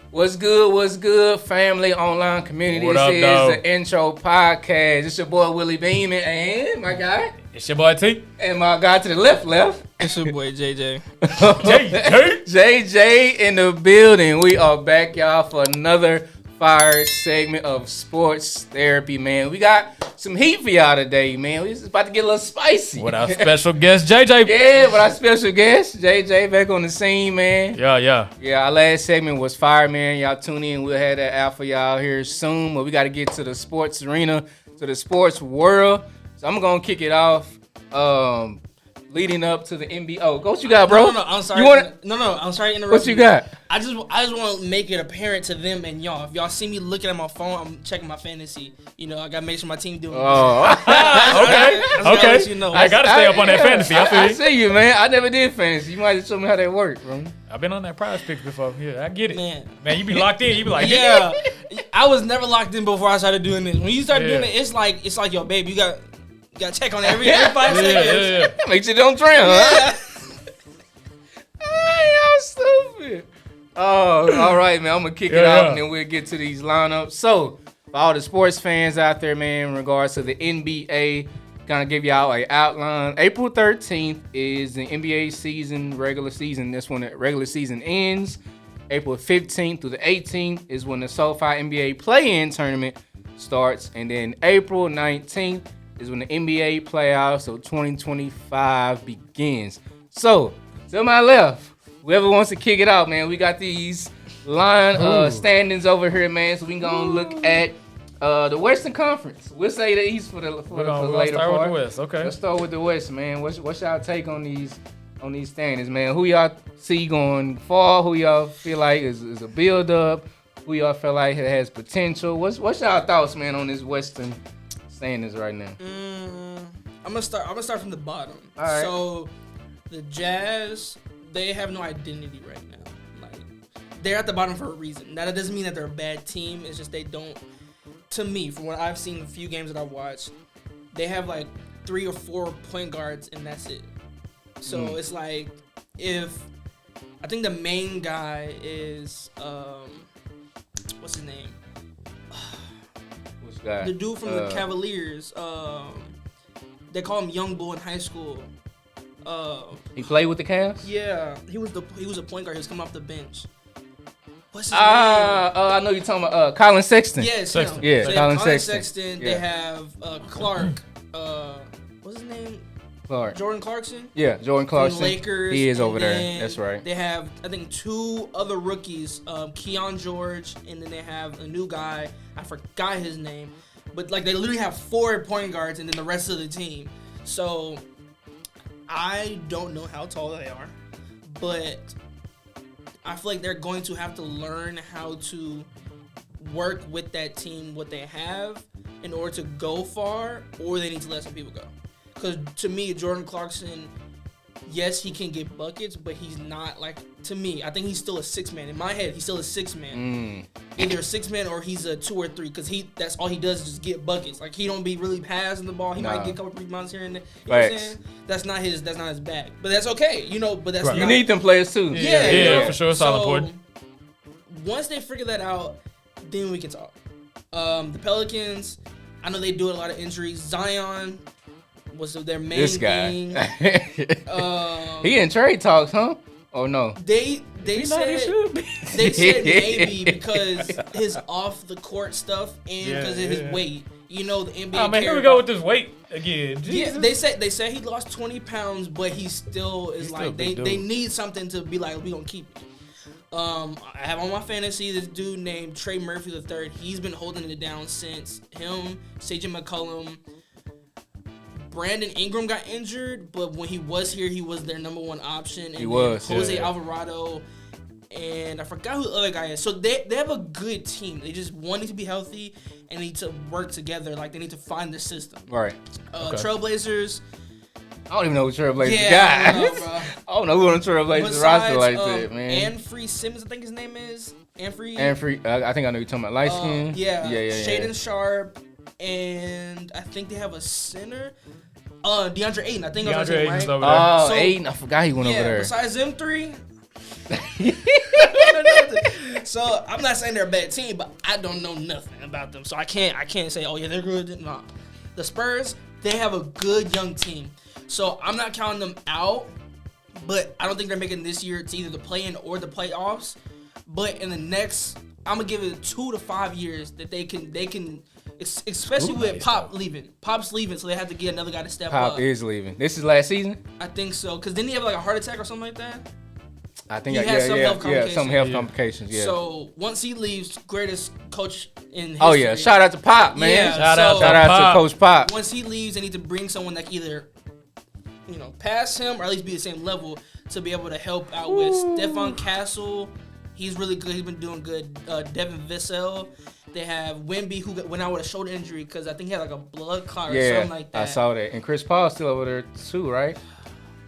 What's good, family, online community? What up, this dog? is the intro podcast. It's your boy, Willie Beeman, and my guy. It's your boy T. And my guy to the left. It's your boy JJ. JJ in the building. We are back, y'all, for another fire segment of sports therapy, man. We got some heat for y'all today, man. We just about to get a little spicy. With our special guest, JJ. Yeah, with our special guest, JJ, back on the scene, man. Yeah. Yeah, our last segment was fire, man. Y'all tune in. We'll have that out for y'all here soon. But we got to get to the sports arena, to the sports world. So I'm going to kick it off. Leading up to the NBA. Oh, what you got, bro? No, I'm sorry. I'm sorry to interrupt. What you got? I just want to make it apparent to them and y'all. If y'all see me looking at my phone, I'm checking my fantasy. You know, I got to make sure my team doing good. Okay. You know. I got to stay up on that fantasy. I see you, man. I never did fantasy. You might have show me how that works, bro. I've been on that prize picks before. Yeah, I get it. Man, you be locked in. You be like, yeah. I was never locked in before I started doing this. When you start doing it, it's like, yo, babe, you got to check on every 5 seconds. Yeah. Make sure you don't drown, huh? Hey, I'm stupid. Oh, all right, man. I'm going to kick it off, and then we'll get to these lineups. So, for all the sports fans out there, man, in regards to the NBA, going to give y'all an outline. April 13th is the NBA season, regular season. That's when the regular season ends. April 15th through the 18th is when the SoFi NBA play-in tournament starts. And then April 19th is when the NBA playoffs, so 2025 begins. So, to my left, whoever wants to kick it out, man, we got these standings over here, man, so we gonna look at the Western Conference. We'll say the East for the later start part. with the West, okay. Let's start with the West, man. What's y'all take on these standings, man? Who y'all see going far? Who y'all feel like is a build-up? Who y'all feel like has potential? What's y'all thoughts, man, on this Western standings right now? I'm gonna start from the bottom. All right. So the Jazz, they have no identity right now. Like, they're at the bottom for a reason. Now, that doesn't mean that they're a bad team. It's just they don't. To me, from what I've seen, the few games that I've watched, they have like 3 or 4 point guards, and that's it. So it's like, I think the main guy is what's his name? Which guy? The dude from the Cavaliers. They call him Young Bull in high school. He played with the Cavs? Yeah, he was a point guard. He was coming off the bench. What's his name? I know you're talking about Colin Sexton. Yes, Sexton. him. Yeah, so Colin Sexton. Sexton. They have Clark. What's his name? Clark. Jordan Clarkson. Yeah, Jordan Clarkson. From the Lakers. He is over there. That's right. They have, I think, 2 other rookies, Keon George, and then they have a new guy. I forgot his name. But, like, they literally have 4 point guards and then the rest of the team. So, I don't know how tall they are. But I feel like they're going to have to learn how to work with that team, what they have, in order to go far, or they need to let some people go. Because to me, Jordan Clarkson, yes, he can get buckets, but he's not like, to me, I think he's still a 6-man. In my head, he's still a 6-man. Either a 6-man or he's a 2 or 3, because that's all he does is just get buckets. Like, he don't be really passing the ball. He might get a couple rebounds here and there. You know what I'm saying? That's not his bag. But that's okay, you know, but that's You need them players too. Yeah, you know? For sure. It's all important. Once they figure that out, then we can talk. The Pelicans, I know they do a lot of injuries. Zion was their main This guy. thing. He in trade talks, huh? Oh no. They said maybe because his off the court stuff and because of his weight. You know, the NBA. Oh man, here we go with this weight again. Jesus. Yeah, they said he lost 20 pounds, but he still is like they need something to be like, we gonna keep it. I have on my fantasy this dude named Trey Murphy III. He's been holding it down since him, CJ McCollum. Brandon Ingram got injured, but when he was here, he was their number 1 option. And he was. Jose Alvarado, and I forgot who the other guy is. So they have a good team. They just want to be healthy and need to work together. Like, they need to find their system. Right. Trailblazers. I don't even know who Trailblazers got. I don't know who on the Trailblazers roster like that, man. Anfree Simmons, I think his name is. Anfree, I think I know you're talking about light skin. Yeah. Shaden Sharp, and I think they have a center. DeAndre Ayton, I think. DeAndre Ayton's over there. Oh, Ayton, I forgot he went over there. Besides them 3, So I'm not saying they're a bad team, but I don't know nothing about them. So I can't say, oh yeah, they're good. No. The Spurs, they have a good young team. So I'm not counting them out, but I don't think they're making this year to either the play-in or the playoffs. But in the next, I'm gonna give it 2 to 5 years that they can, especially with Pop leaving. Pop's leaving, so they have to get another guy to step up. Pop is leaving. This is last season? I think so, cause didn't he have like a heart attack or something like that? I think He had some health complications. some health complications. Yeah. So once he leaves, greatest coach in history. Oh yeah, shout out to Pop, man. Yeah, Shout out to Coach Pop. Once he leaves, they need to bring someone that can either, pass him or at least be the same level to be able to help out with Stephon Castle. He's really good. He's been doing good. Devin Vassell. They have Wemby, who went out with a shoulder injury because I think he had like a blood clot or something like that. I saw that. And Chris Paul's still over there too, right?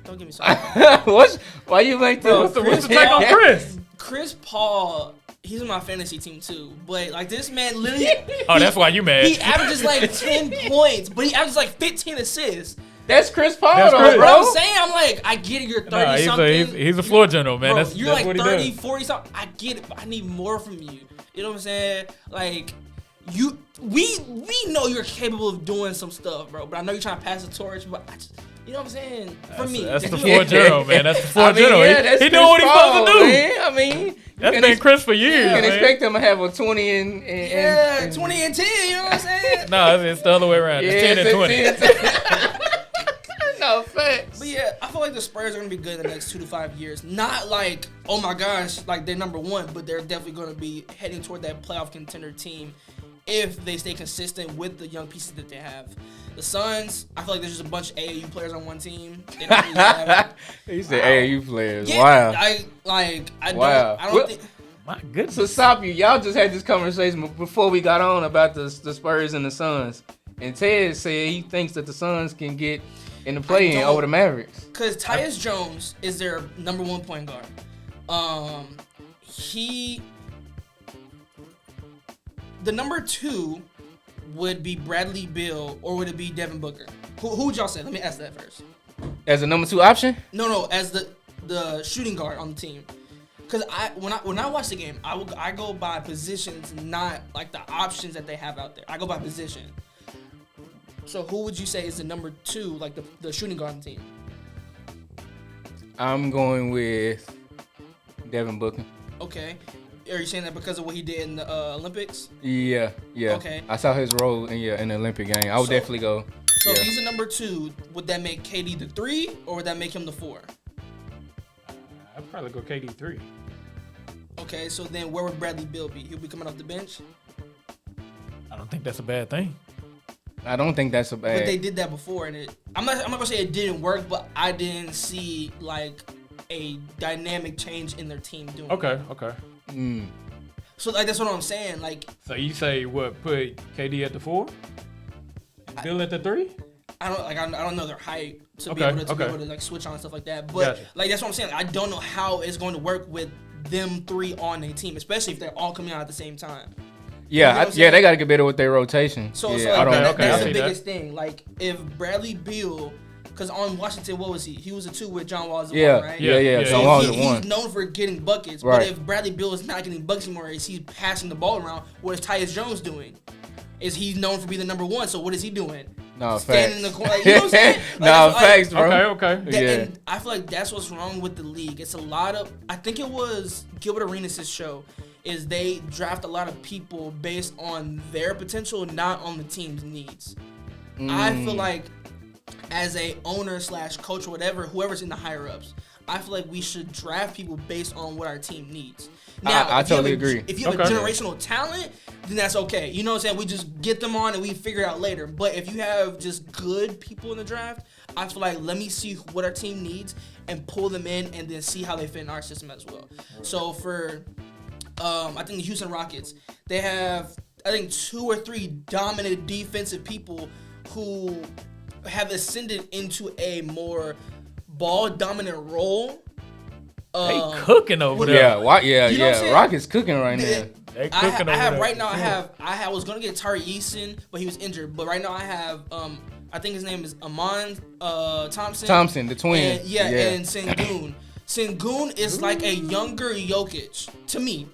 Don't get me started. Why you make this? What's the take on Chris? Chris Paul, he's on my fantasy team too. But like this man literally That's why you mad. he averages like 10 points, but he averages like 15 assists. That's Chris Paul, That's though, Chris. Bro, bro. I'm saying, I'm like, I get it, you're 30 something. He's a floor general, man. Bro, That's you're like what he 30, does. 40 something. I get it, but I need more from you. You know what I'm saying? Like, we know you're capable of doing some stuff, bro. But I know you're trying to pass the torch, but you know what I'm saying? For me, That's the do floor it. general, man. That's the floor general. that's He Chris doing what he's Paul, supposed to do. Man. I mean, That's been Chris for years, you can man. expect him to have a 20 and Yeah, and 20 and 10. You know what I'm saying? No, it's the other way around. It's 10 and 20. No, facts. But yeah, I feel like the Spurs are gonna be good in the next 2 to 5 years. Not like, oh my gosh, like they're number one, but they're definitely gonna be heading toward that playoff contender team if they stay consistent with the young pieces that they have. The Suns, I feel like there's just a bunch of AAU players on one team. They don't really have, He said AAU players. yeah, Wow. I don't think. My goodness. So stop you. Y'all just had this conversation before we got on about the Spurs and the Suns. And Ted said he thinks that the Suns can get in the play-in over the Mavericks. Because Tyus Jones is their number one point guard. The number 2 would be Bradley Beal, or would it be Devin Booker? Who would y'all say? Let me ask that first. As a number 2 option? No, as the shooting guard on the team. Because when I watch the game, I go by positions, not like the options that they have out there. I go by position. So who would you say is the number 2, like the shooting guard on the team? I'm going with Devin Booker. Okay. Are you saying that because of what he did in the Olympics? Yeah. Okay. I saw his role in the Olympic game. I would definitely go. So if he's a number 2, would that make KD the 3, or would that make him the 4? I'd probably go KD 3. Okay, so then where would Bradley Beal be? He'll be coming off the bench? I don't think that's a bad thing. I don't think that's a bad. But they did that before, and I'm not gonna say it didn't work, but I didn't see like a dynamic change in their team doing. Okay. So like that's what I'm saying. Like, So you say what? Put KD at the 4, and Bill at the 3. I don't know their height to be Okay, able to okay. be able to like switch on and stuff like that. But Gotcha. like that's what I'm saying. I don't know how it's going to work with them 3 on a team, especially if they're all coming out at the same time. You know what I'm saying? They got to get better with their rotation. So, yeah, so like, I don't know. Okay, I that's see the that. biggest thing. Like if Bradley Beal, because on Washington, what was he? He was a 2 with John Wall as a 1, right? Yeah. So Wall's a He's 1. known for getting buckets, Right. but if Bradley Beal is not getting buckets anymore, is he passing the ball around? What is Tyus Jones doing? Is he known for being the number 1? So what is he doing? No, Standing facts. in the corner, like, you know what I'm saying? Like, No, that's like- facts, bro. Okay. And I feel like that's what's wrong with the league. It's a lot of, I think it was Gilbert Arenas' show, is they draft a lot of people based on their potential, not on the team's needs. I feel like as a owner / coach or whatever, whoever's in the higher ups, I feel like we should draft people based on what our team needs. Now, I if you have totally a- agree. If you have Okay. a generational talent, then that's okay. You know what I'm saying? We just get them on and we figure it out later. But if you have just good people in the draft, I feel like let me see what our team needs and pull them in and then see how they fit in our system as well. So for, I think the Houston Rockets, they have, I think 2 or 3 dominant defensive people who have ascended into a more ball dominant role. They cooking over there. Yeah, You know what I'm saying? Rockets cooking right now. They I cooking over have there. right now. I was gonna get Tari Eason, but he was injured. But right now I have I think his name is Amon Thompson. Thompson, the twin. And, and Sengun. Sengun is like a younger Jokic to me.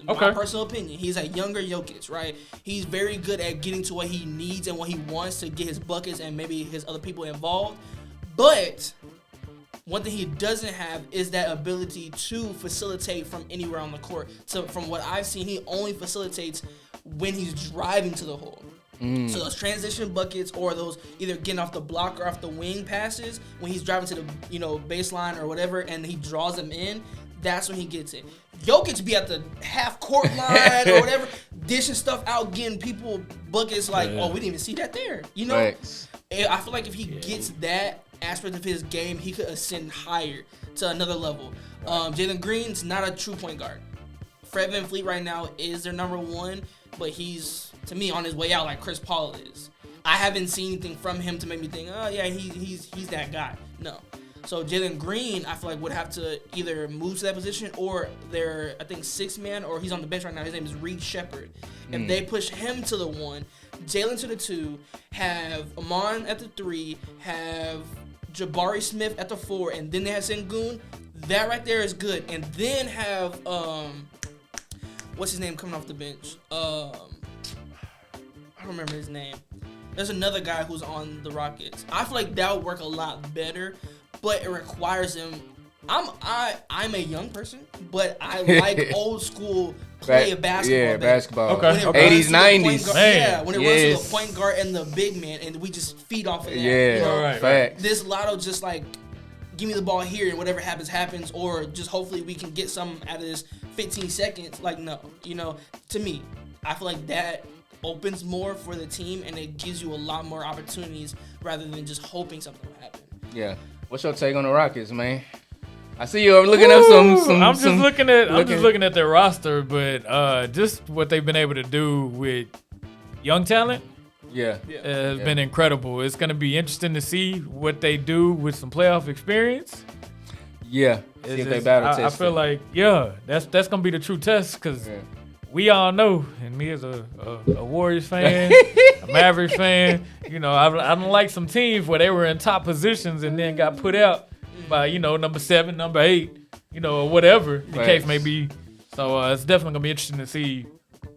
Okay. My personal opinion. He's a younger Jokic, right? He's very good at getting to what he needs and what he wants to get his buckets and maybe his other people involved. But one thing he doesn't have is that ability to facilitate from anywhere on the court. So from what I've seen, he only facilitates when he's driving to the hole. So those transition buckets or those either getting off the block or off the wing passes when he's driving to the baseline or whatever and he draws them in, that's when he gets it. Jokic be at the half court line or whatever, dishing stuff out, getting people buckets like, oh, we didn't even see that there. Right. I feel like if he gets that aspect of his game, he could ascend higher to another level. Jalen Green's not a true point guard. Fred VanVleet right now is their number one, but he's, to me, on his way out like Chris Paul is. I haven't seen anything from him to make me think, oh, yeah, he's that guy. No. So Jalen Green, I feel like would have to either move to that position or they're, I think, 6-man, or he's on the bench right now. His name is Reed Shepherd. If they push him to the 1, Jalen to the 2, have Amon at the 3, have Jabari Smith at the 4, and then they have Sengun, that right there is good. And then have, what's his name coming off the bench? I don't remember his name. There's another guy who's on the Rockets. I feel like that would work a lot better, but it requires him. I'm a young person, but I like old school play of basketball. Yeah, basketball. Okay. 80s, 90s. Yeah, when it runs to the point guard and the big man, and we just feed off of that. Yeah, right. Facts. This Lotto just like, give me the ball here and whatever happens, happens, or just hopefully we can get something out of this 15 seconds. Like, no. To me, I feel like that opens more for the team and it gives you a lot more opportunities rather than just hoping something will happen. Yeah. What's your take on the Rockets, man? I see you looking up some. I'm just looking at their roster, but just what they've been able to do with young talent, has been incredible. It's going to be interesting to see what they do with some playoff experience. Yeah, see if they battle test. I feel like that's going to be the true test because we all know, and me as a Warriors fan, a Mavericks fan, I don't like some teams where they were in top positions and then got put out by, number 7, number 8, or whatever the case may be. So it's definitely going to be interesting to see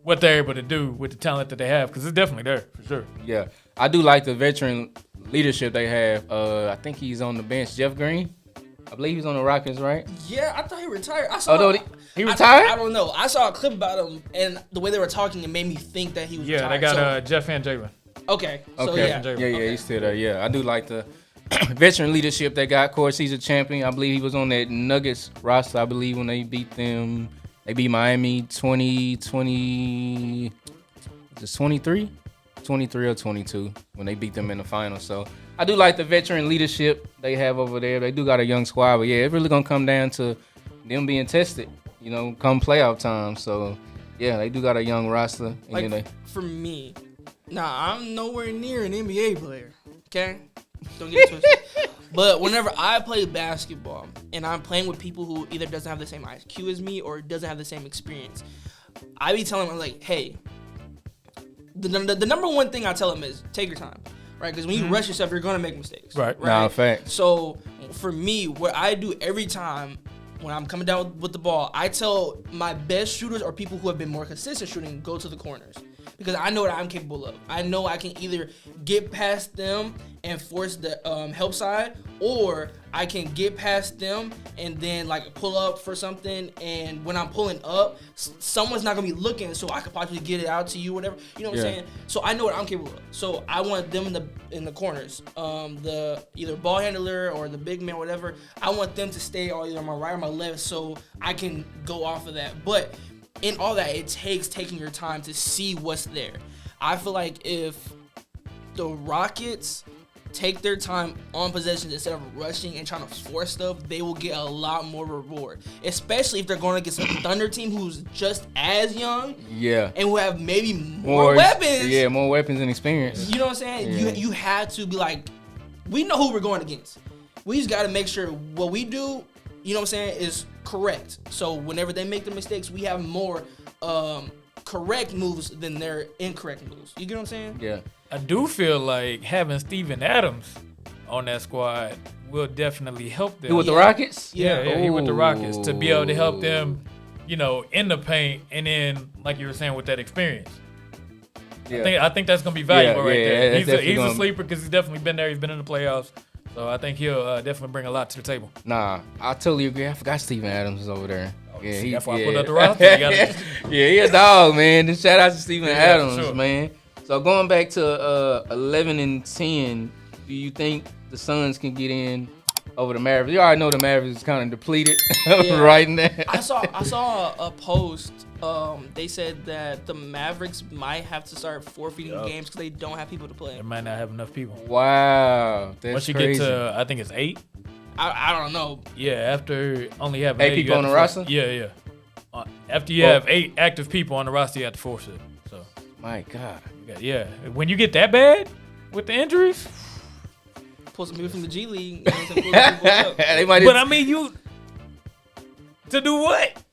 what they're able to do with the talent that they have because it's definitely there for sure. Yeah. I do like the veteran leadership they have. I think he's on the bench, Jeff Green. I believe he's on the Rockets, right? Yeah, I thought he retired. He retired? I don't know. I saw a clip about him, and the way they were talking, it made me think that he was retired. Yeah, they got Jeff and Jalen. Okay. So, He's still there. Yeah, I do like the veteran leadership they got. Of course, he's a champion. I believe he was on that Nuggets roster, I believe, when they beat them. They beat Miami 2020. Just 23? 23 or 22 when they beat them in the final. So I do like the veteran leadership they have over there. They do got a young squad, but yeah, it's really gonna come down to them being tested, come playoff time. So yeah, they do got a young roster. For me, I'm nowhere near an NBA player. Okay, don't get it twisted. But whenever I play basketball and I'm playing with people who either doesn't have the same IQ as me or doesn't have the same experience, I be telling them like, hey. The number one thing I tell them is take your time, right? Because when you rush yourself, you're gonna make mistakes, right? Nah, fact. So for me, what I do every time when I'm coming down with the ball, I tell my best shooters or people who have been more consistent shooting, go to the corners. Because I know what I'm capable of. I know I can either get past them and force the help side, or I can get past them and then like pull up for something. And when I'm pulling up, someone's not gonna be looking, so I could possibly get it out to you, whatever. You know what I'm saying? So I know what I'm capable of. So I want them in the corners, the either ball handler or the big man, whatever. I want them to stay either on my right or my left, so I can go off of that. But in all that, it takes taking your time to see what's there. I feel like if the Rockets take their time on possessions instead of rushing and trying to force stuff, they will get a lot more reward. Especially if they're going against a Thunder team who's just as young. Yeah. And who have maybe more weapons. Yeah, more weapons and experience. You know what I'm saying? Yeah. You had to be like, we know who we're going against. We just got to make sure what we do, you know what I'm saying, is correct. So whenever they make the mistakes, we have more correct moves than their incorrect moves. You get what I'm saying? Yeah. I do feel like having Steven Adams on that squad will definitely help them. Who with the Rockets? Yeah, he with the Rockets to be able to help them, in the paint, and then like you were saying with that experience. Yeah. I think that's gonna be valuable right there. He's a sleeper because he's definitely been there. He's been in the playoffs, so I think he'll definitely bring a lot to the table. Nah, I totally agree. I forgot Steven Adams was over there. That's why I put up the roster. He a dog, man. Shout out to Steven Adams, sure. man. So going back to 11-10, do you think the Suns can get in over the Mavericks? You already know the Mavericks is kind of depleted right now. I saw a post. They said that the Mavericks might have to start forfeiting games because they don't have people to play. They might not have enough people. Wow, that's once you crazy. get to, I think it's 8. I don't know. Yeah, after only having 8 people on the roster. Yeah. After you have 8 active people on the roster, you have to force it. So. My God. Yeah, when you get that bad with the injuries, Pull some people from the G League. But I mean, you to do what?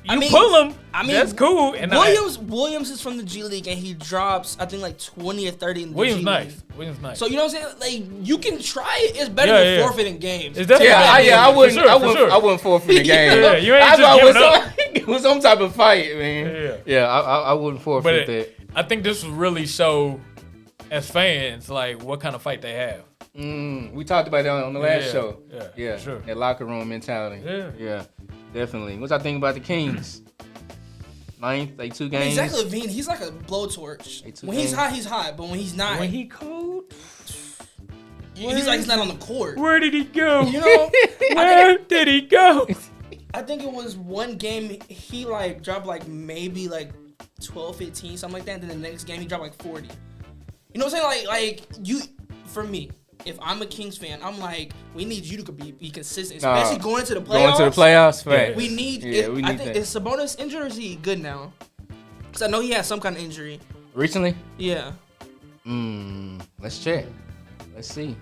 Pull them. I mean, that's cool. And Williams is from the G League, and he drops, I think, like 20 or 30 in the G League. Williams nice. So you know what I'm saying? Like, you can try it. It's better than forfeiting games. It's definitely I wouldn't forfeit the game. Yeah, you ain't just giving up. With some type of fight, man. Yeah, I wouldn't forfeit that. I think this will really show, as fans, like what kind of fight they have. We talked about that on the last show. Yeah, sure. That locker room mentality. Yeah, definitely. What I think about the Kings? 9th, they 2 games. Zach LaVine, he's like a blowtorch. When he's hot, he's hot. But when he's not, when he cold, he's like he's not on the court. Where did he go? Where did he go? I think it was one game he like dropped like maybe like 12, 15, something like that. And then the next game he dropped like 40. You know what I'm saying? Like you, for me, if I'm a Kings fan, I'm like, we need you to be consistent, especially going into the playoffs. Right? We need. I think is Sabonis injured or is he good now? Because I know he had some kind of injury recently. Yeah. Let's check. Let's see.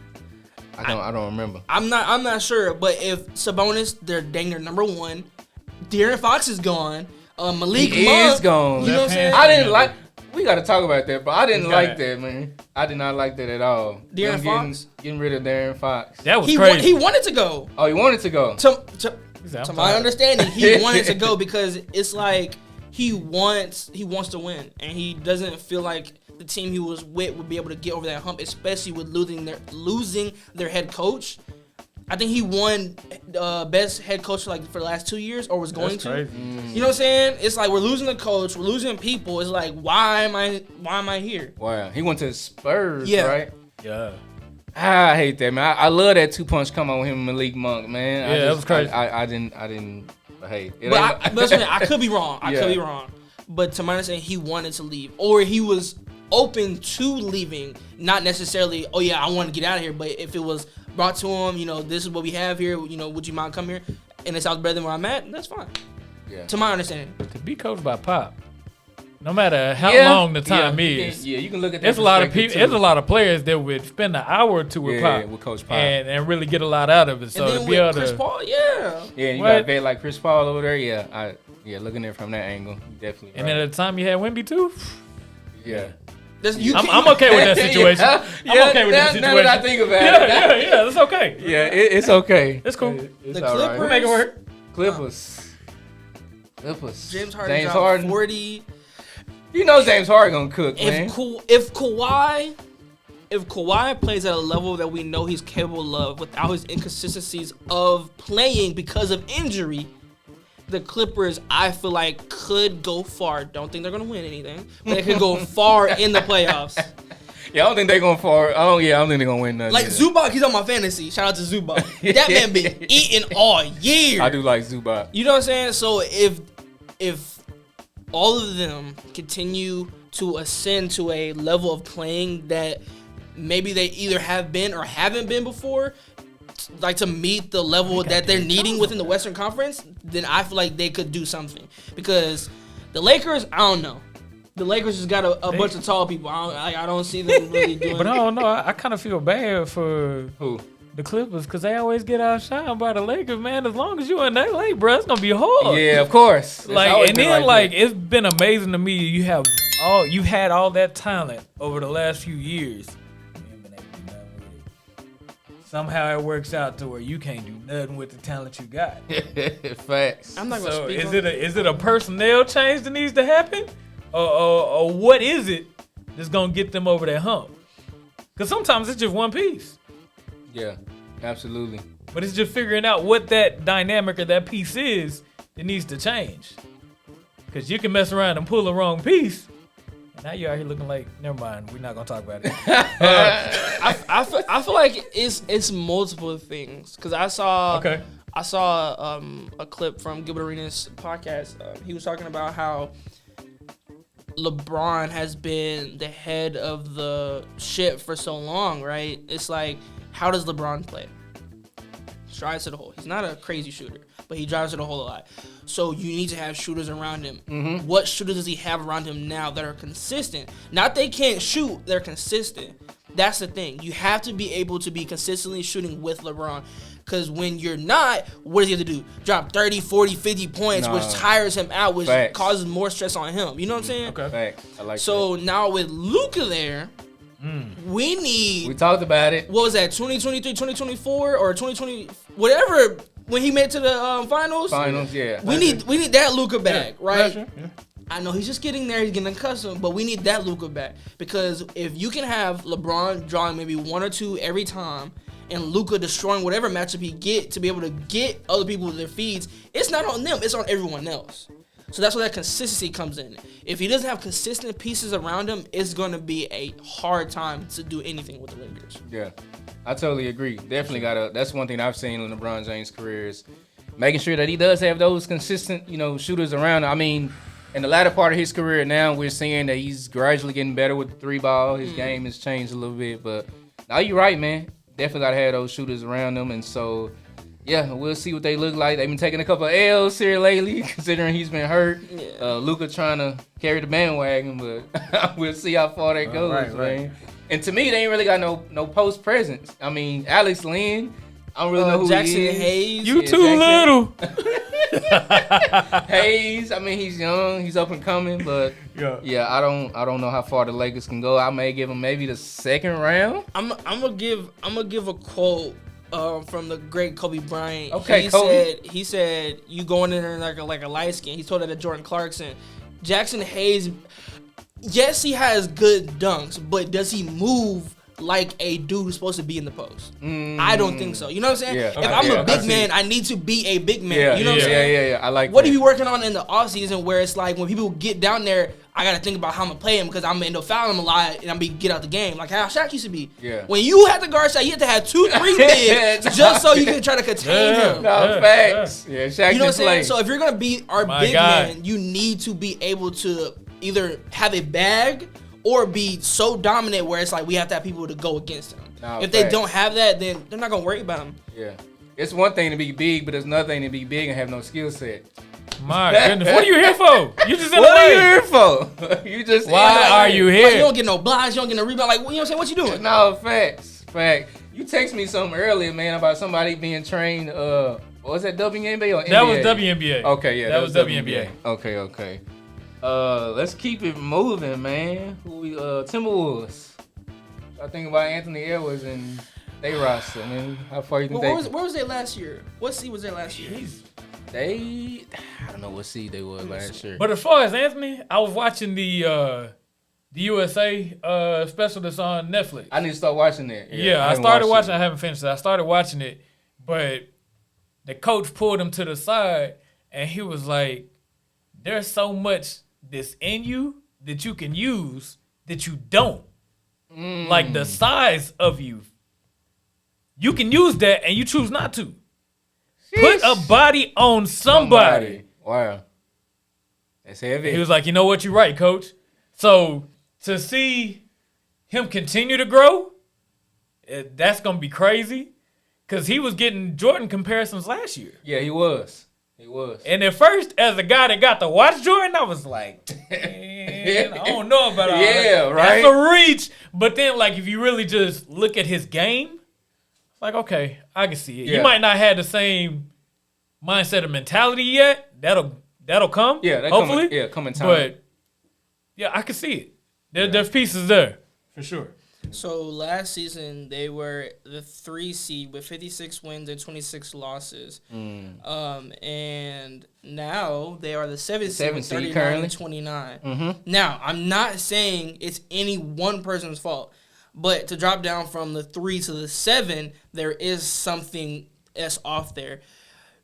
I don't remember. I'm not sure, but if Sabonis, they're dang near number 1. De'Aaron Fox is gone. Malik Monk is gone. You know what I'm saying? I didn't like. We got to talk about that, but I didn't like that, man. I did not like that at all. De'Aaron Fox? Getting rid of De'Aaron Fox. That was crazy. He wanted to go. Oh, he wanted to go. To my understanding, he wanted to go because it's like he wants to win, and he doesn't feel like the team he was with would be able to get over that hump, especially with losing their head coach. I think he won best head coach for the last 2 years, or was going to. Crazy. You know what I'm saying? It's like we're losing the coach, we're losing people. It's like why am I here? Wow, he went to the Spurs, right? Yeah. I hate that, man. I love that 2-punch come on with him and Malik Monk, man. Yeah, that was crazy. I didn't. Hey, but I could be wrong. I could be wrong. But to my understanding, he wanted to leave, or he was open to leaving. Not necessarily, oh yeah, I want to get out of here. But if it was brought to him, this is what we have here. Would you mind coming here? And it sounds better than where I'm at. That's fine. Yeah. To my understanding. To be coached by Pop, no matter how long the time is, you can look at that. There's a lot of people. There's a lot of players that would spend an hour or two with Pop, with Coach Pop, and really get a lot out of it. So and then to be able Chris to, Paul, you got a vet like Chris Paul over there. Looking at it from that angle, definitely. And then at the time you had Wemby too. Yeah. I'm okay with that situation. I'm okay with that situation. Now that I think about it. Yeah, it's okay. Yeah, it's okay. It's cool. The Clippers, right. We'll make it work. Clippers. James Harden 40. You know James Harden gonna cook, man. If Kawhi plays at a level that we know he's capable of without his inconsistencies of playing because of injury, the Clippers, I feel like, could go far. Don't think they're going to win anything, but they could go far in the playoffs. Yeah, I don't think they're going far. I don't think they're going to win nothing. Like Zubac, he's on my fantasy. Shout out to Zubac. That man been eating all year. I do like Zubac. You know what I'm saying? So if all of them continue to ascend to a level of playing that maybe they either have been or haven't been before, like to meet the level that they're needing within the Western Conference, then I feel like they could do something. Because the Lakers, I don't know. The Lakers just got a bunch of tall people. I don't see them really doing. But I don't know. I kind of feel bad for who? The Clippers, because they always get outshined by the Lakers, man. As long as you in LA, bro, it's gonna be hard. Yeah, of course. It's been amazing to me. You had all that talent over the last few years. somehow it works out to where you can't do nothing with the talent you got. Facts. I'm not gonna So speak. is it a personnel change that needs to happen, or what is it that's gonna get them over that hump? Because sometimes it's just one piece. Yeah, absolutely. But it's just figuring out what that dynamic or that piece is that needs to change. Because you can mess around and pull the wrong piece. And now you're out here looking like, never mind, we're not going to talk about it. I feel like it's multiple things. Because I saw a clip from Gilbert Arenas' podcast. He was talking about how LeBron has been the head of the ship for so long, right? It's like, how does LeBron play? Drives to the hole. He's not a crazy shooter, but he drives to the hole a lot. So you need to have shooters around him. Mm-hmm. What shooters does he have around him now that are consistent? Not they can't shoot, they're consistent. That's the thing. You have to be able to be consistently shooting with LeBron. Because when you're not, what does he have to do? Drop 30, 40, 50 points, which tires him out, which causes more stress on him. You know what I'm saying? Okay. Facts. I like so that. now with Luka there, we talked about it. What was that, 2023, 2024, or 2020, whatever, when he made it to the finals? Finals, yeah. We need that Luka back, right? Yeah. I know he's just getting there, he's getting accustomed, but we need that Luka back. Because if you can have LeBron drawing maybe one or two every time, and Luka destroying whatever matchup he get to be able to get other people their feeds, it's not on them, it's on everyone else. So that's where that consistency comes in. If he doesn't have consistent pieces around him, it's going to be a hard time to do anything with the Lakers. Yeah, I totally agree. Definitely that's one thing I've seen in LeBron James' career is making sure that he does have those consistent, shooters around him. I mean, in the latter part of his career now, we're seeing that he's gradually getting better with the three ball. His game has changed a little bit, but now you're right, man. Definitely got to have those shooters around them, and so yeah, we'll see what they look like. They've been taking a couple of L's here lately, considering he's been hurt. Yeah. Luka trying to carry the bandwagon, but we'll see how far that goes, man. And to me, they ain't really got no post presence. I mean, Alex Lynn, I don't really know who Jackson he is. Hayes. You too little. Hayes, I mean, he's young, he's up and coming, but yeah, I don't know how far the Lakers can go. I may give him maybe the second round. I'm gonna give a quote from the great Kobe Bryant. Okay, he said you going in there like a light skin. He told that to Jordan Clarkson. Jackson Hayes, yes, he has good dunks, but does he move like a dude who's supposed to be in the post? I don't think so. You know what I'm saying? Yeah. If I'm a big man, I need to be a big man. You know what I'm saying? Yeah. I like what that. are you working on in the offseason where it's like when people get down there, I got to think about how I'm going to play him because I'm going to end up fouling him a lot and I'm going to get out the game. Like how Shaq used to be. Yeah. When you had to guard Shaq, you had to have 2-3 bigs just so you can try to contain him. No, facts. Yeah, Shaq you know what I'm saying? play. So if you're going to be our big man, you need to be able to either have a bag or be so dominant where it's like we have to have people to go against him. No, if they don't have that, then they're not going to worry about him. Yeah. It's one thing to be big, but it's another thing to be big and have no skill set. My goodness. What are you here for? You just in What the are you way. here for? You just Why are you here? Like, you don't get no blocks, you don't get no rebound. Like, you know what I'm saying? What you doing? No, facts. You text me something earlier, man, about somebody being trained, what was that, WNBA or NBA? That was WNBA. Okay, yeah. That was WNBA. Okay. Let's keep it moving, man. Timberwolves. I think about Anthony Edwards and they roster, man. How far you think where was they last year? What seed was they last year? I don't know what seed they were last year. But as far as Anthony, I was watching the USA special that's on Netflix. I need to start watching it. Yeah, I started watching it. I haven't finished it. I started watching it, but the coach pulled him to the side and he was like, there's so much that's in you that you can use that you don't. Like the size of you. You can use that and you choose not to. Put a body on somebody. Wow. That's heavy. He was like, you know what? You're right, coach. So to see him continue to grow, that's going to be crazy. Because he was getting Jordan comparisons last year. Yeah, he was. And at first, as a guy that got to watch Jordan, I was like, man, I don't know about all that. Yeah, right? That's a reach. But then, like, if you really just look at his game, like, okay, I can see it. Yeah. You might not have the same mindset or mentality yet. That'll come. Yeah, hopefully. Come in time. But, yeah, I can see it. There's pieces there, for sure. So last season they were the 3 seed with 56 wins and 26 losses. And now they are the 7th seed with 39 currently. and 29. Now, I'm not saying it's any one person's fault, but to drop down from the 3 to the 7, there is something that's off there.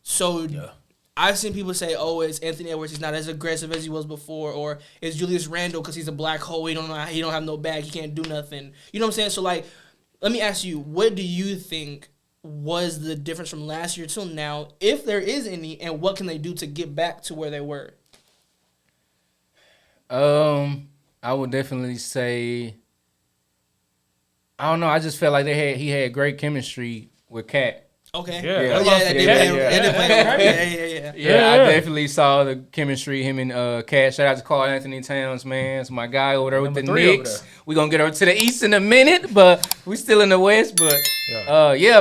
So I've seen people say, "Oh, it's Anthony Edwards. He's not as aggressive as he was before," or it's Julius Randle because he's a black hole. He don't have no bag. He can't do nothing. You know what I'm saying? So like, let me ask you, what do you think was the difference from last year till now, if there is any, and what can they do to get back to where they were? I would definitely say, I don't know. I just felt like he had great chemistry with Cat. Okay. Yeah. I definitely saw the chemistry, him and Cat. Shout out to Karl Anthony Towns, man. It's my guy over there with the Knicks. We're going to get over to the East in a minute, but we still in the West. But,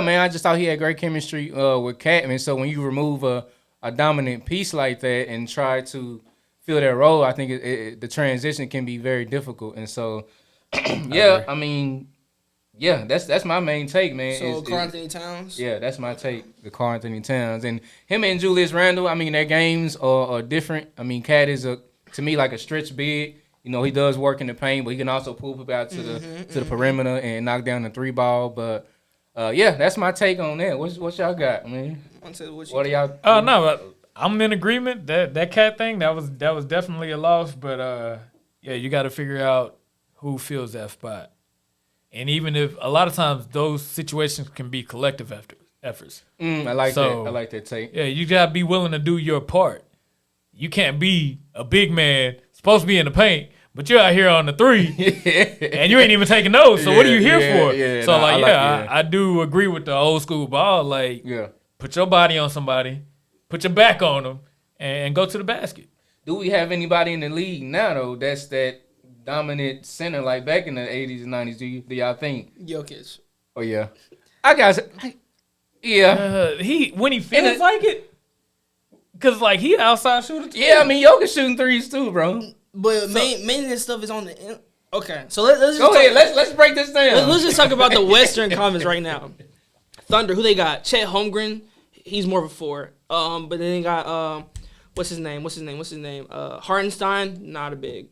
man, I just thought he had great chemistry with Cat. Man. So when you remove a dominant piece like that and try to fill that role, I think the transition can be very difficult. And so, I mean... Yeah, that's my main take, man. So Karl Anthony Towns? Yeah, that's my take, the Karl Anthony Towns. And him and Julius Randle, I mean, their games are different. I mean, Cat is, to me, like a stretch big. You know, he does work in the paint, but he can also pull people out to the perimeter and knock down the 3-ball. But, that's my take on that. What y'all got, man? What are y'all... No, I'm in agreement. That Cat thing, that was definitely a loss. But, you got to figure out who fills that spot. And even if a lot of times those situations can be collective efforts. I like that. I like that take. Yeah, you gotta be willing to do your part. You can't be a big man supposed to be in the paint, but you're out here on the 3, and you ain't even taking those. So what are you here for? I do agree with the old school ball. Like, put your body on somebody, put your back on them, and go to the basket. Do we have anybody in the league now though that's that dominant center like back in the 80s and 90s? Do y'all think? Jokic. Oh yeah, I got when he feels like it, cause like he outside shooter too. Yeah, I mean Jokic shooting threes too, bro. But mainly this stuff is on the end. Okay, so let's just go ahead. Let's break this down. Let's just talk about the Western Conference right now. Thunder, who they got? Chet Holmgren, he's more of a 4. But then they got what's his name? Hartenstein, not a big.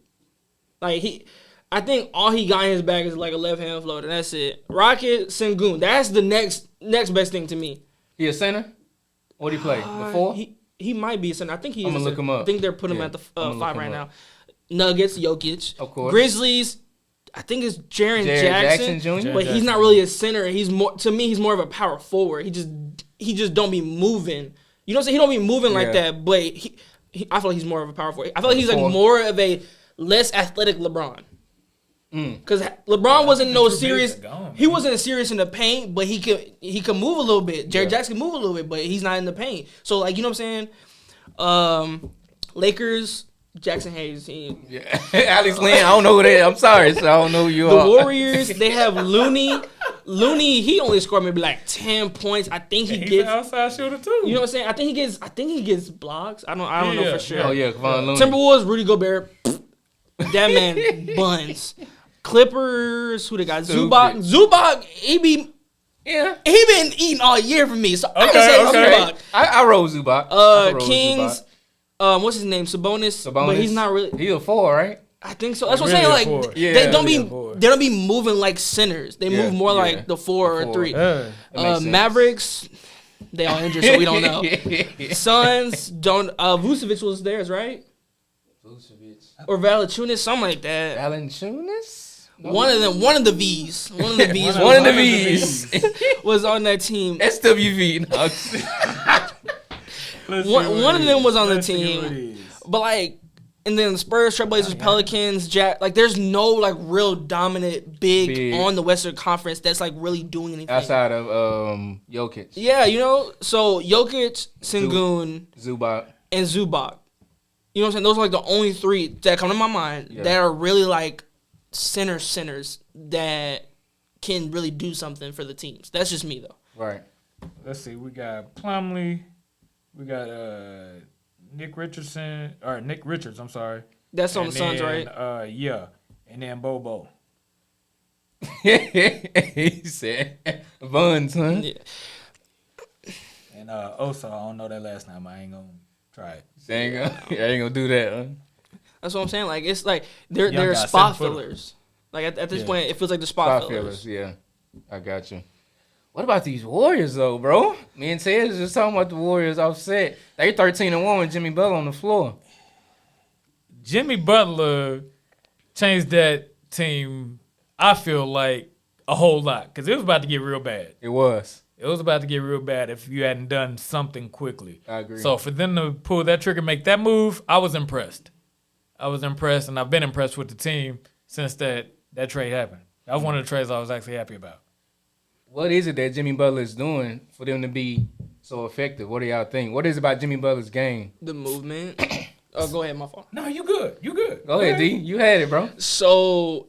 Like I think all he got in his bag is like a left-hand floater. That's it. Rocket Sengun. That's the next best thing to me. He a center? What do he play? The 4? He might be a center. I think he is. I'm gonna look him up. I think they're putting him at the 5 right now. Nuggets, Jokic. Of course. Grizzlies, I think it's Jaren Jackson Jr. But he's not really a center. He's more he's more of a power forward. He just don't be moving. You know what I'm saying? He don't be moving like that. But I feel like he's more of a power forward. I feel like he's like more of a less athletic LeBron. Because LeBron wasn't serious. He wasn't serious in the paint, but he could move a little bit. Jared Jackson can move a little bit, but he's not in the paint. So like, you know what I'm saying? Lakers, Jackson Hayes. Alex Lynn, I don't know who that is. I'm sorry, so I don't know who you are. The Warriors, they have Looney. Looney, he only scored maybe like 10 points. I think he gets an outside shooter too. You know what I'm saying? I think he gets blocks. I don't know for sure. Oh yeah, Kevon Looney. Timberwolves, Rudy Gobert. That man buns. Clippers, who they got? Zubac, he been eating all year for me. So I can say Zubac. I roll Zubac. Kings, what's his name? Sabonis. But he's not really. He's a 4, right? I think so. That's what I'm saying. Like they don't be moving like centers. They move more like the 4 or 3. Mavericks, they all injured, so we don't know. Suns don't. Vucevic was theirs, right? Vucevic or Valanciunas, something like that. Valanciunas. One of the V's. One of the V's was on that team. SWV. One of them was on the team. But like, and then Spurs, Trailblazers, Pelicans, like there's no like real dominant big on the Western Conference that's like really doing anything. Outside of Jokic. Yeah, you know, so Jokic, Sengun, Zubac. And Zubac. You know what I'm saying? Those are like the only three that come to my mind that are really like centers that can really do something for the teams. That's just me though. Right. Let's see. We got Plumlee. We got Nick Richards. I'm sorry. That's on the Suns, right? Yeah. And then Bobo. He said, Buns, huh? Yeah. And also, I don't know that last name. I ain't gonna try it. I ain't gonna do that, huh? That's what I'm saying. Like it's like they're Young guy, spot 7-footer. fillers. Like at this Yeah. point, it feels like the spot Spot fillers. fillers, yeah. I got you. What about these Warriors though, bro? Me and Ted was just talking about the Warriors offset. They 13-1 with Jimmy Butler on the floor. Jimmy Butler changed that team, I feel like, a whole lot. Because it was about to get real bad. It was. It was about to get real bad if you hadn't done something quickly. I agree. So for them to pull that trigger, make that move, I was impressed. And I've been impressed with the team since that trade happened. That was one of the trades I was actually happy about. What is it that Jimmy Butler is doing for them to be so effective? What do y'all think? What is it about Jimmy Butler's game? The movement. Oh, go ahead, my fault. No, you good. You good. Go ahead, D. You had it, bro. So,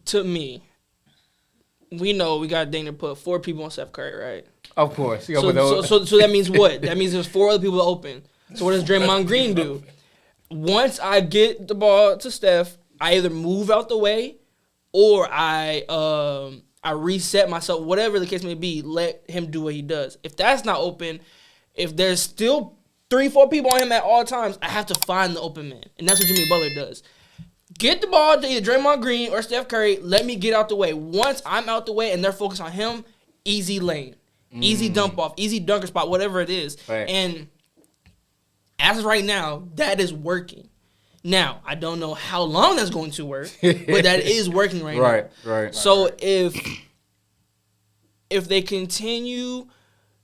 to me, we know we got Dana put 4 people on Steph Curry, right? Of course. So that means what? That means there's 4 other people open. So what does Draymond Green do? Once I get the ball to Steph, I either move out the way or I reset myself, whatever the case may be, let him do what he does. If that's not open, if there's still 3-4 people on him at all times, I have to find the open man. And that's what Jimmy Butler does. Get the ball to either Draymond Green or Steph Curry. Let me get out the way. Once I'm out the way and they're focused on him, easy lane. Easy dump off. Easy dunker spot, whatever it is. Right. And as of right now, that is working. Now, I don't know how long that's going to work, but that is working right now. Right. So if they continue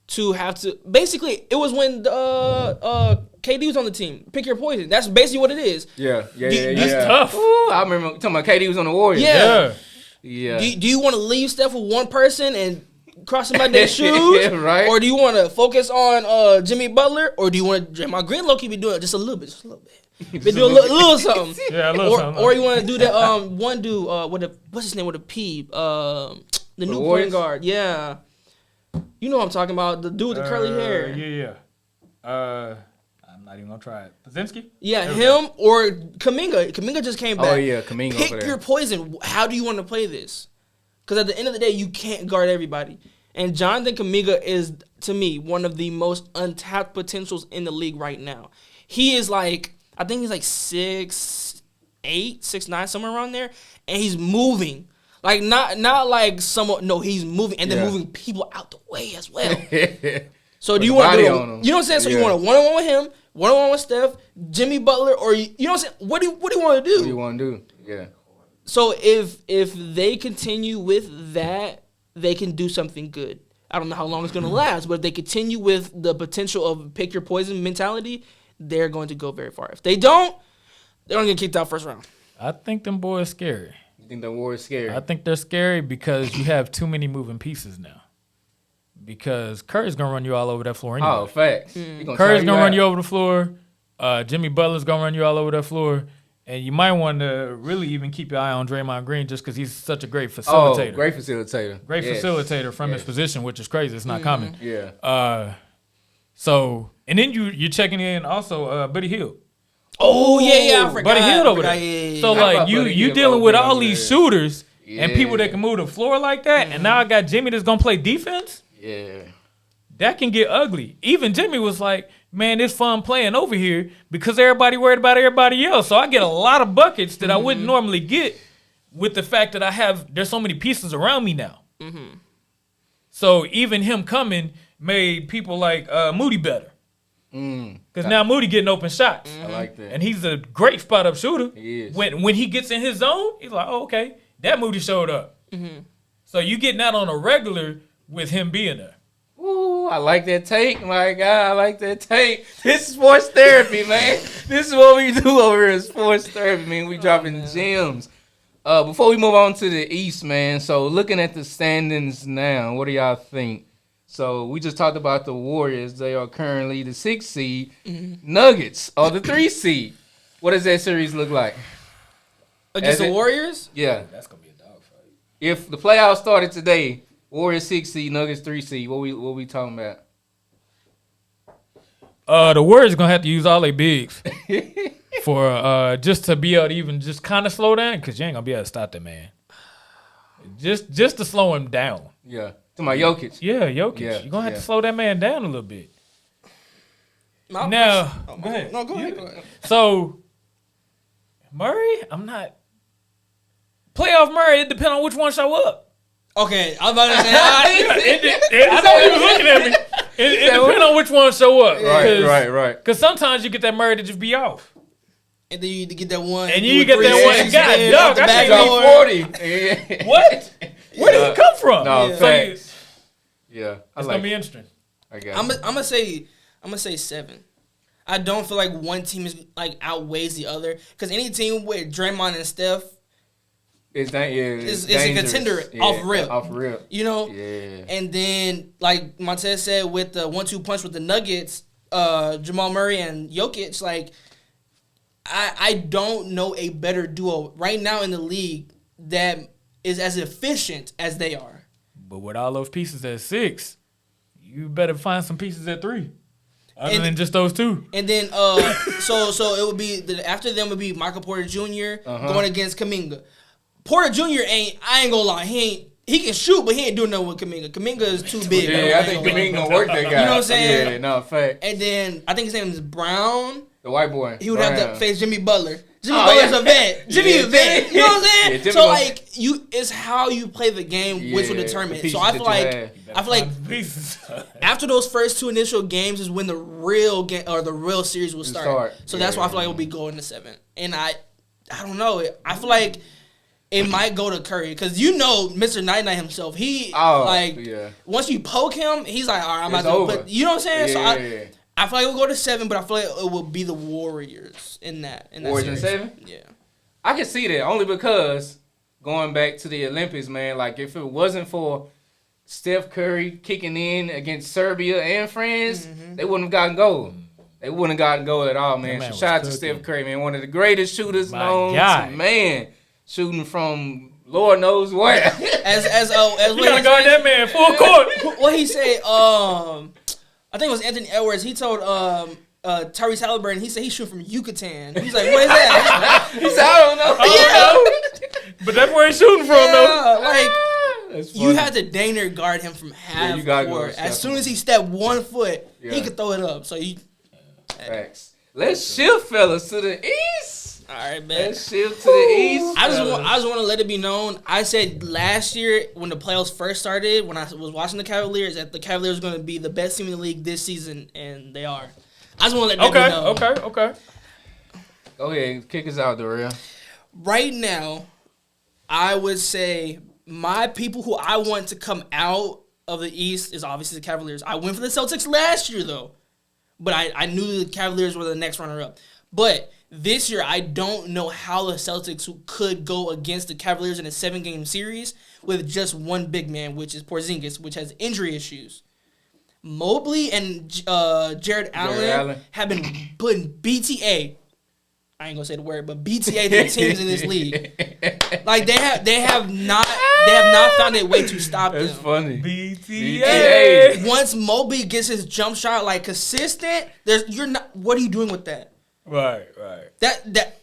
to have to, basically, it was when KD was on the team. Pick your poison. That's basically what it is. Yeah. That's tough. Ooh, I remember talking about KD was on the Warriors. Yeah. Yeah. Do you want to leave Steph with one person and cross somebody's shoes? Yeah, right. Or do you want to focus on Jimmy Butler? Or do you want Draymond Green low-key be doing it just a little bit? Be doing a little something. Yeah, a little something. Or you want to do that one dude, what's his name with a P? The new point guard. Yeah. You know what I'm talking about. The dude with the curly hair. Yeah. I'm not even going to try it. Pazinski? Yeah, him or Kuminga. Kuminga just came back. Oh, yeah, Kuminga over Pick there. your poison. How do you want to play this? Because at the end of the day, you can't guard everybody. And Jonathan Kuminga is, to me, one of the most untapped potentials in the league right now. He is like, I think he's like 6'8", 6'9", somewhere around there. And he's moving. Like, not like someone, no, he's moving. And then moving people out the way as well. So do you want to do, you know what I'm saying? So you want a one-on-one with him, one-on-one with Steph, Jimmy Butler, or you know what I'm saying? What do you want to do? What do you want to do? Yeah. So if they continue with that, they can do something good. I don't know how long it's going to last, but if they continue with the potential of pick your poison mentality, they're going to go very far. If they don't, they're going to get kicked out first round. I think them boys scary. You think the Warriors scary? I think they're scary because you have too many moving pieces now. Because Curry's going to run you all over that floor anyway. Oh, facts. Curry's going to run you over the floor. Jimmy Butler's going to run you all over that floor. And you might want to really even keep your eye on Draymond Green just because he's such a great facilitator. Oh, great facilitator. Great facilitator from his position, which is crazy. It's not common. Yeah. So, and then you're checking in also Buddy Hield. Oh, yeah, I forgot. Buddy Hield over there. Yeah. So, like, you dealing with all these shooters and Yeah. people that can move the floor like that, and now I got Jimmy that's going to play defense? Yeah. That can get ugly. Even Jimmy was like, man, it's fun playing over here because everybody worried about everybody else. So I get a lot of buckets that I wouldn't normally get with the fact that there's so many pieces around me now. So even him coming made people like Moody better. Because now Moody getting open shots. I like that. And he's a great spot-up shooter. He is. When he gets in his zone, he's like, oh, okay, that Moody showed up. So you getting out on a regular with him being there. Ooh, I like that take. My God, I like that take. This is sports therapy, man. This is what we do over here in sports therapy, man. We dropping gems. Before we move on to the East, man, so looking at the standings now, what do y'all think? So we just talked about the Warriors. They are currently the 6th seed. Nuggets are the 3 seed. What does that series look like? Against the Warriors? Yeah. That's going to be a dogfight. If the playoffs started today, Warriors 6 seed, Nuggets 3 seed, what we talking about? The Warriors going to have to use all their bigs for just to be able to even just kind of slow down because you ain't going to be able to stop that man. just to slow him down. Yeah. To my Jokic. Yeah, Jokic. Yeah, You're gonna have to slow that man down a little bit. Go ahead. No, go ahead. So Murray, I'm not playoff Murray. It depends on which one show up. Okay, I'm about to say. I know he was looking at me. It depends on which one show up. Right. Because sometimes you get that Murray to just be off. And then you get that one. And you get that one. God, dog, I can't 40. What? Where did he come from? No, facts. Yeah, it's gonna be interesting. I'm gonna say 7. I don't feel like one team is like outweighs the other because any team with Draymond and Steph it's a contender off rip. You know? Yeah. And then, like Montez said, with the 1-2 punch with the Nuggets, Jamal Murray and Jokic, like, I don't know a better duo right now in the league that is as efficient as they are. But with all those pieces at 6, you better find some pieces at 3. Other than just those 2. And then, so it would be, after them would be Michael Porter Jr. Going against Kuminga. Porter Jr. I ain't gonna lie, he can shoot, but he ain't doing nothing with Kuminga. Kuminga is too big. Yeah, I think Kuminga gonna work that guy. You know what I'm saying? Yeah, no, fact. And then, I think his name is Brown. The white boy. He would have to face Jimmy Butler. Butler's a vet. Jimmy is a vet. You know what I'm saying? Yeah, so, like, it's how you play the game which will determine it. So, I feel like after those first 2 initial games is when the real game or the real series will start. So, that's why I feel like it will be going to 7. And I don't know. I feel like it might go to Curry because Mr. Night Night himself. Once you poke him, he's like, all right, I'm out. But you know what I'm saying? So I feel like it will go to 7, but I feel like it will be the Warriors in that. Warriors in 7? Yeah, I can see that only because going back to the Olympics, man. Like if it wasn't for Steph Curry kicking in against Serbia and France, they wouldn't have gotten gold. They wouldn't have gotten gold at all, man. So shout out to Steph Curry, man. One of the greatest shooters known. Man. Shooting from Lord knows where. As you gotta guard that man full court. What he said, I think it was Anthony Edwards. He told Tyrese Halliburton. He said he's shooting from Yucatan. He's like, what is that? He said, I don't know. But that's where he's shooting from, though. Like you had to dang near guard him from half court. As soon as he stepped 1 foot, he could throw it up. So Facts. Let's shift, fellas, to the east. All right, man. Let's shift to the east. I just want to let it be known. I said last year when the playoffs first started, when I was watching the Cavaliers, that the Cavaliers were going to be the best team in the league this season, and they are. I just want to let that be known. Okay. Go ahead, kick us out, Darrell. Right now, I would say my people who I want to come out of the East is obviously the Cavaliers. I went for the Celtics last year, though, but I knew the Cavaliers were the next runner-up. But this year, I don't know how the Celtics could go against the Cavaliers in a 7-game series with just one big man, which is Porzingis, which has injury issues. Mobley and Jared Allen have been putting BTA. I ain't gonna say the word, but BTA to the teams in this league. Like they have not found a way to stop them. That's funny. BTA. Once Mobley gets his jump shot like consistent, what are you doing with that? Right. That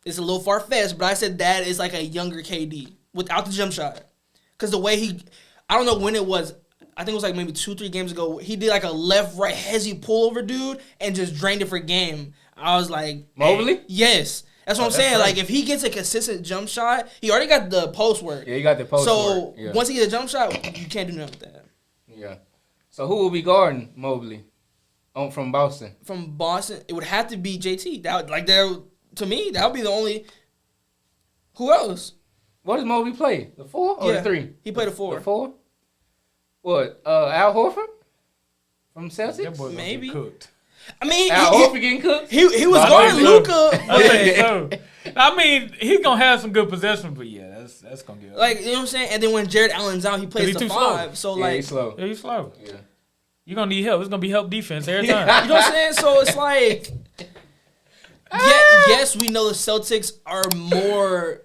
is a little far fetched, but I said that is like a younger KD without the jump shot. Because the way I don't know when it was. I think it was like maybe 2-3 games ago. He did like a left-right hezzy pullover, dude, and just drained it for game. I was like, Mobley? Yes. That's what I'm saying. Like, if he gets a consistent jump shot, he already got the post work. Yeah, he got the post work. So, once he gets a jump shot, you can't do nothing with that. Yeah. So, who will be guarding Mobley from Boston? From Boston, it would have to be JT. To me, that would be the only. Who else? What does Mobley play? The 4 or the 3? He played the 4. The 4? What? Al Horford? From Celtics? Maybe. Cooked. I mean, Al Horford getting cooked? He was guarding Luka. I mean, he's going to have some good possession, but yeah, that's going to get like, you know what I'm saying? And then when Jared Allen's out, he plays the 5. So, like. He's slow. Yeah, he's slow. Yeah. You're going to need help. It's going to be help defense every time. You know what I'm saying? So, it's like. Yes, we know the Celtics are more.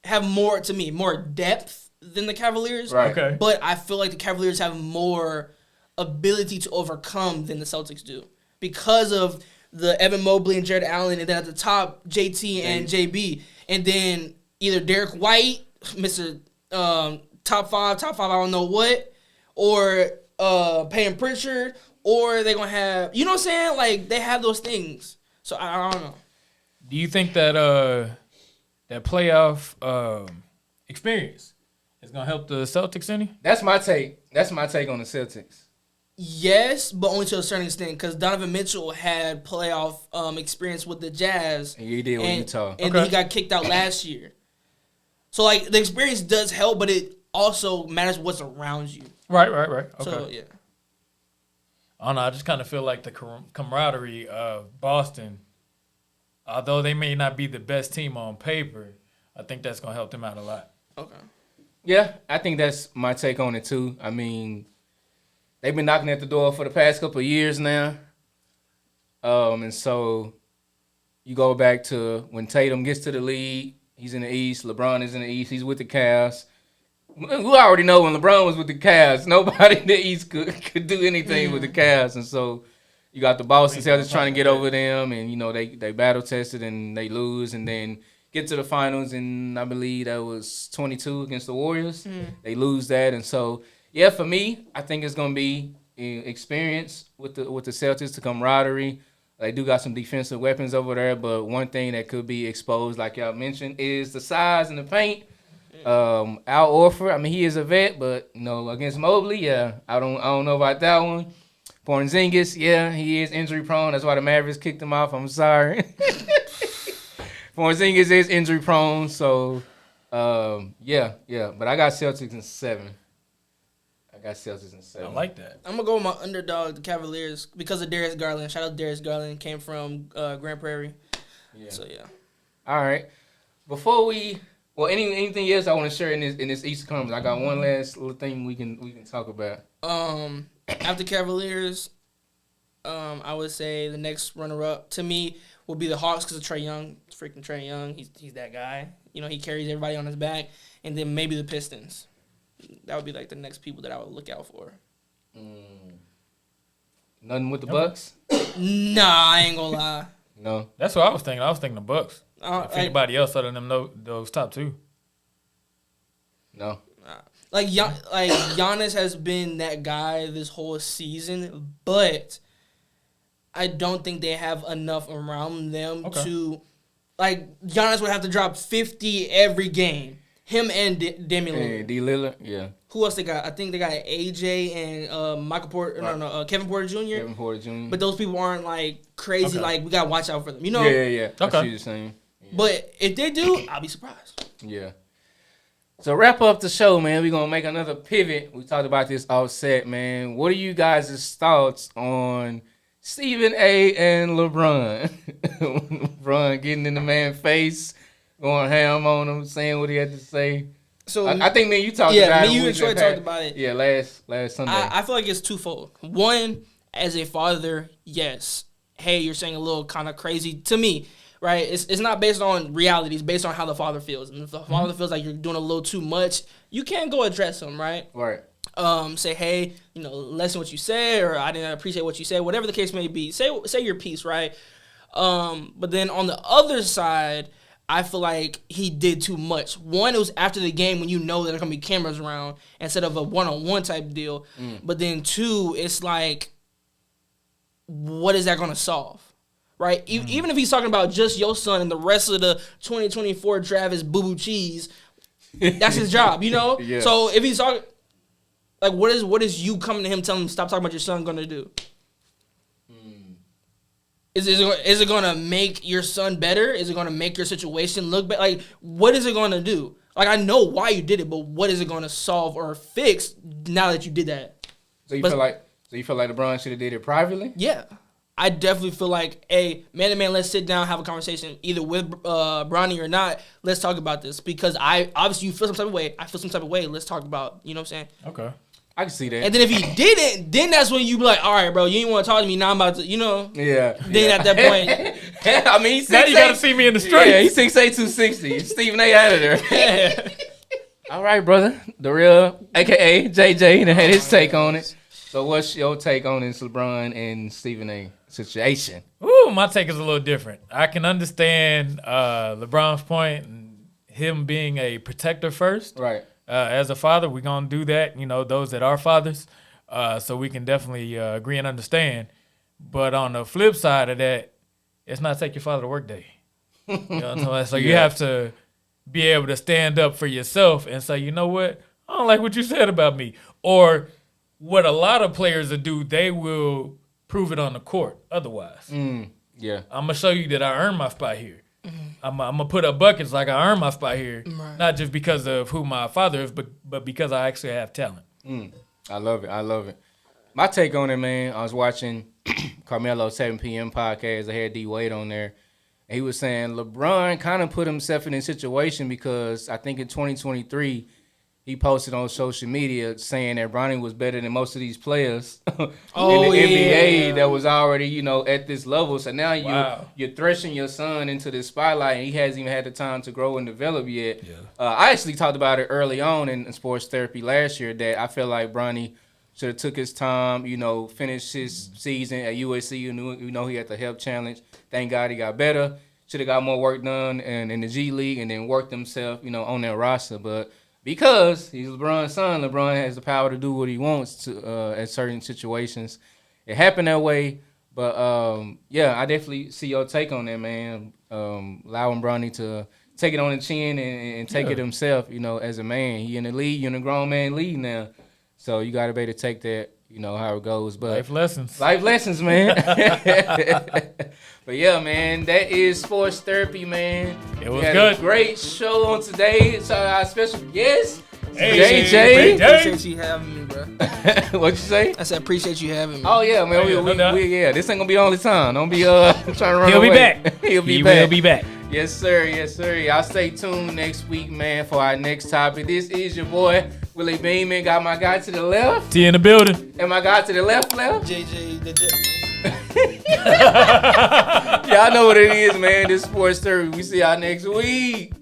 Have more, to me, more depth than the Cavaliers. Right. Okay. But I feel like the Cavaliers have more ability to overcome than the Celtics do because of the Evan Mobley and Jared Allen, and then at the top, JT and JB. And then either Derek White, Mr. Top five, I don't know what, or Payton Pritchard, or they gonna have, you know what I'm saying? Like they have those things. So I don't know. Do you think that that playoff experience is gonna help the Celtics any? That's my take. That's my take on the Celtics. Yes, but only to a certain extent, because Donovan Mitchell had playoff experience with the Jazz. And he did with Utah. And then he got kicked out last year. So, like, the experience does help, but it also matters what's around you. Right. Okay. So, yeah. I don't know. I just kind of feel like the camaraderie of Boston, although they may not be the best team on paper, I think that's going to help them out a lot. Okay. Yeah, I think that's my take on it, too. I mean, they've been knocking at the door for the past couple of years now. And so you go back to when Tatum gets to the league, he's in the East. LeBron is in the East. He's with the Cavs. We already know when LeBron was with the Cavs, nobody in the East could do anything with the Cavs. And so you got the Boston Celtics trying to get over them, and, you know, they battle tested and they lose, and then get to the finals, and I believe that was 22 against the Warriors. They lose that. And so, yeah, for me, I think it's going to be experience with the Celtics, the camaraderie. They do got some defensive weapons over there, but one thing that could be exposed, like y'all mentioned, is the size and the paint. Al Horford, I mean, he is a vet, but, you know, against Mobley, yeah, I don't know about that one. Porzingis, yeah, he is injury prone. That's why the Mavericks kicked him off. I'm sorry. Porzingis is injury prone, so yeah. But I got Celtics in 7. I like that. I'm going to go with my underdog, the Cavaliers, because of Darius Garland. Shout out Darius Garland. Came from Grand Prairie. Yeah. So, yeah. All right. Before we – well, anything else I want to share in this East Conference? I got one last little thing we can talk about. After Cavaliers, I would say the next runner-up to me will be the Hawks because of Trae Young. It's freaking Trae Young. He's that guy. You know, he carries everybody on his back. And then maybe the Pistons. That would be like the next people that I would look out for. Nothing with the Bucks? Nah, I ain't gonna lie. No. That's what I was thinking. I was thinking the Bucks. If anybody else other than those top two. No. Like Giannis has been that guy this whole season, but I don't think they have enough around them to, like, Giannis would have to drop 50 every game. Him and Damian Lillard. Hey, D. Lillard, yeah. Who else they got? I think they got AJ and Michael Porter. Kevin Porter Jr. Kevin Porter Jr. But those people aren't like crazy. Like, we gotta watch out for them. You know? Yeah. Okay. I see the same. Yeah. But if they do, I'll be surprised. Yeah. So wrap up the show, man. We're gonna make another pivot. We talked about this offset, man. What are you guys' thoughts on Stephen A. and LeBron? LeBron getting in the man's face, going ham on him, saying what he had to say. So I think me and you talked about it. Yeah, me, you and Troy talked about it. Yeah, last Sunday. I feel like it's twofold. One, as a father, yes. Hey, you're saying a little kind of crazy to me, right? It's not based on reality. It's based on how the father feels. And if the father feels like you're doing a little too much, you can't go address him, right? Right. Say, hey, you know, listen what you said, or I didn't appreciate what you said, whatever the case may be. Say your piece, right? But then on the other side, I feel like he did too much. One, it was after the game when you know there's going to be cameras around instead of a one-on-one type deal. But then two, it's like, what is that going to solve? Right? Even if he's talking about just your son and the rest of the 2024 draft is boo-boo cheese, that's his job, you know? Yeah. So if he's talking, like, what is you coming to him telling him stop talking about your son going to do? Is it going to make your son better? Is it going to make your situation look better? Like, what is it going to do? Like, I know why you did it, but what is it going to solve or fix now that you did that? So you feel like LeBron should have did it privately? Yeah. I definitely feel like, hey, man-to-man, let's sit down, have a conversation, either with Bronny or not. Let's talk about this. Because obviously you feel some type of way. I feel some type of way. Let's talk about, you know what I'm saying? Okay. I can see that. And then if he didn't, then that's when you be like, all right, bro, you ain't want to talk to me. Now I'm about to, you know. Yeah. Then at that point. I mean, now you got to see me in the street. Yeah, he's 6'8", 260. Stephen A. out of there. Yeah. All right, brother. The real, a.k.a. JJ, had his take on it. So what's your take on this LeBron and Stephen A. situation? Ooh, my take is a little different. I can understand LeBron's point and him being a protector first. Right. As a father, we're going to do that, those that are fathers. So we can definitely agree and understand. But on the flip side of that, it's not take your father to work day. You know what I'm saying? So you have to be able to stand up for yourself and say, you know what? I don't like what you said about me. Or what a lot of players will do, they will prove it on the court otherwise. Yeah. I'm going to show you that I earned my spot here. I'm going to put up buckets like I earned my spot here. Right. Not just because of who my father is, but because I actually have talent. I love it. My take on it, man, I was watching Carmelo's 7 p.m. podcast. I had D Wade on there. And he was saying LeBron kind of put himself in a situation because I think in 2023, he posted on social media saying that Bronny was better than most of these players in the NBA that was already, at this level. So now you're threshing your son into this spotlight, and he hasn't even had the time to grow and develop yet. Yeah. I actually talked about it early on in sports therapy last year that I feel like Bronny should have took his time, finished his season at USC. You know he had the help challenge. Thank God he got better. Should have got more work done in the G League and then worked himself, on that roster. But because he's LeBron's son, LeBron has the power to do what he wants to at certain situations. It happened that way. But, I definitely see your take on that, man. Allowing Bronny to take it on the chin and take it himself, as a man. He in the league. You're in a grown man league now. So you got to be able to take that, how it goes. But Life lessons. Life lessons, man. But, yeah, man, that is sports therapy, man. It was we had good. A great show on today. So our special guest, Hey, JJ. Appreciate you having me, bro. What'd you say? I said appreciate you having me. Oh, yeah, man. No doubt. This ain't going to be the only time. Don't be trying to run He'll away. be back. He will be back. Yes, sir. Y'all stay tuned next week, man, for our next topic. This is your boy, Willie Beeman. Got my guy to the left. T in the building. And my guy to the left. JJ, the Jet. Y'all know what it is, man. This sports therapy. We see y'all next week.